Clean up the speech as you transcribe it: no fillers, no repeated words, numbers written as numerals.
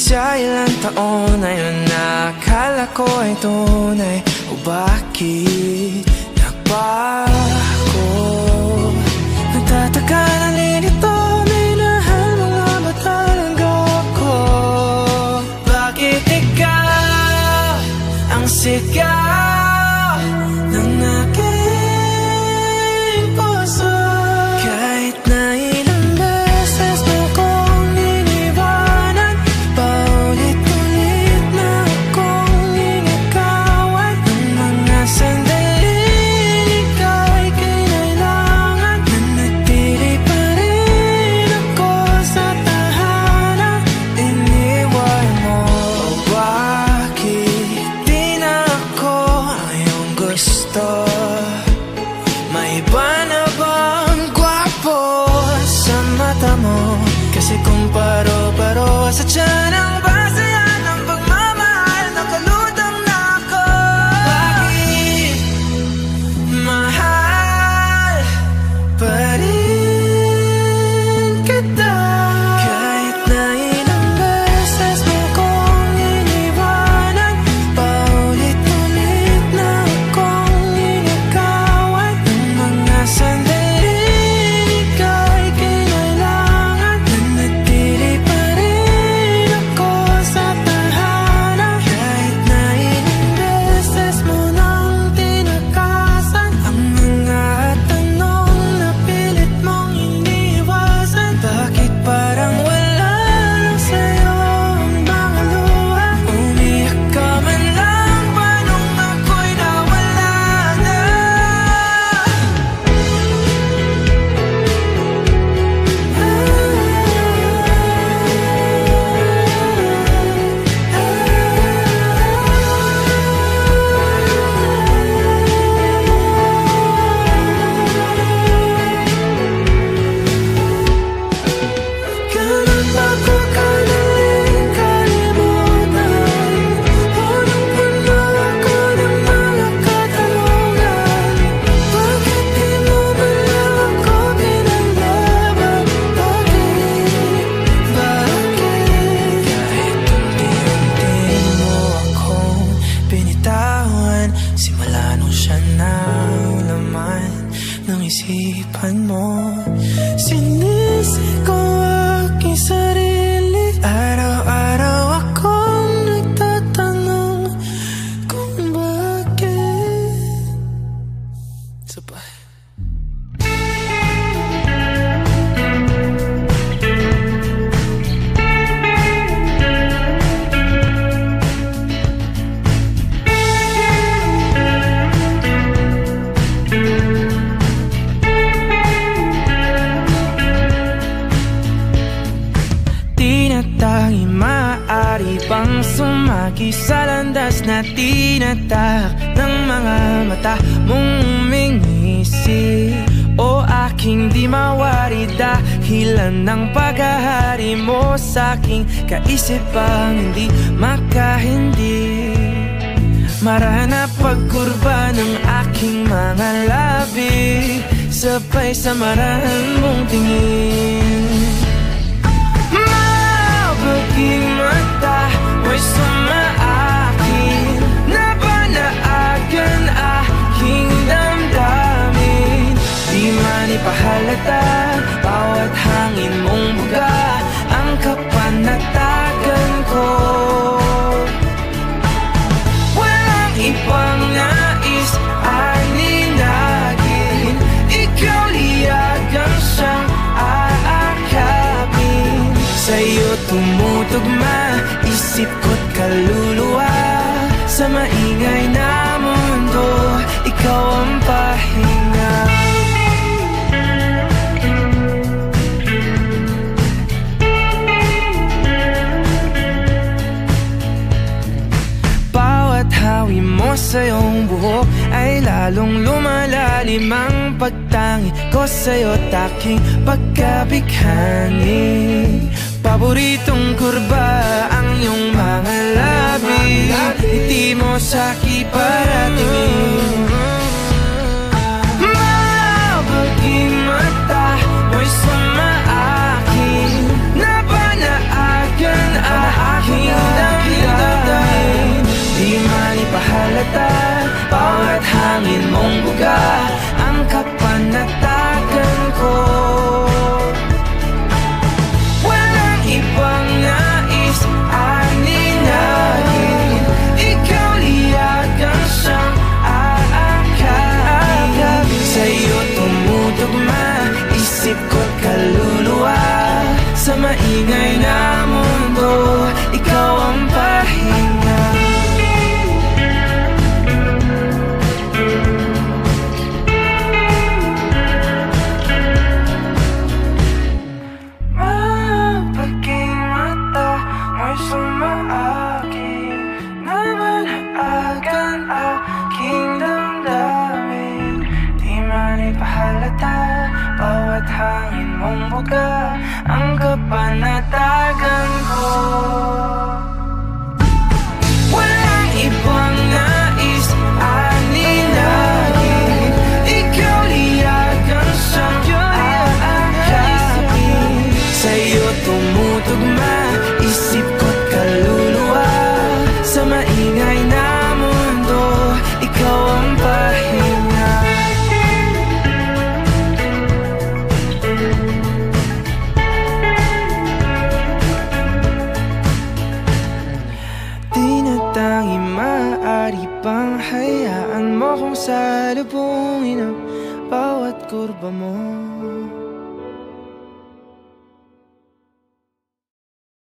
Sa ilang taon na yun na akala ko ay tunay, o bakit nagbago? Nagtataka na lilito, minahal mo nga ba talaga ako? Bakit ikaw ang sigaw ng aking puso? Kahit na ilang beses mo kong iniwanan, paulit-ulit na akong inikawan. Ng mga sandaling ikaw ay kinailangan, nanatili pa rin ako sa tahanan. Iniwan mo, o bakit di na ako ang iyong gusto? May iba na bang gwapo sa mata mo? Kasi kung paro-paro sa tiyan ang basayan ng pagmamahal, nakalutang na ako. Bakit mahal pa rin kita? Kahit na ilang beses mo kong iniwanan, paulit-ulit na akong inikawan. Ng mga sandaling ikaw ay kinailangan, nanatili pa rin ako sa tahanan. Kahit na ilang beses mo nang tinakasan ang mga tanong na pilit mong iniwasan. Bakit parang wala lang sa'yo ang mga luha? Umiyak ka man lang ba nung ako'y nawala na? Ganun ba ko kadaling kalimutan? Punong-puno ako ng mga katanungan. Bakit di mo man lang ako pinaglaban? Bakit? Kahit unti-unti mo akong binitawan, simula nung siya na ang laman ng isipan mo. Sinisi ko aking sarili, araw-araw akong nagtatanong kung bakit. Sabay. Tinatangi maaari bang sumagi sa landas na tinatahak ng mga mata mong umingisi? O aking di mawari dahilan ng paghahari mo sa'king kaisipang hindi makahindi. Marana pagkurba ng aking mga labi, sabay sa marahan mong tingin. Mabuting mata mo'y sumaakin, napanaagan aking damdamin. Di man ipahalata bawat hangin mong buga ang kapanatagan ko. Walang ibang nais aninagin, ikaw liyagang siyang aakapin. Sa'yo tumutugma isip ko't kaluluwa, sa maingay na mundo ikaw ang pahinga. Bawat hawi mo sa iyong buhok ay lalong lumalalim ang pagtangi ko sa'yo't aking pagkabighani. Paboritong kurba ang iyong mga labi, ngiti mo sa'ki paratingin. Mabuting mata mo'y sumaakin, napanaagan aking hangin mong buga ang kapanatagan ko. Walang ibang nais aninagin, ikaw liyagan siyang aakapin. Sa'yo tumutugma isip ko't kaluluwa, sa maingay na mundo ikaw ang pahinga. Mapaging mata mo'y sumaaking, namanaagan aking damdamin. Di man ipahalata bawat hangin mong buga ang kapanatagan ko. Walang ibang nais aninagin, ikaw liyagan siyang aakapin. Sa'yo tumutugma isip ko't kaluluwa, sa maingay na mundo ikaw ang pahinga. Di na tangi maaari pang hayaan mo kung salubungin ang bawat kurba mo.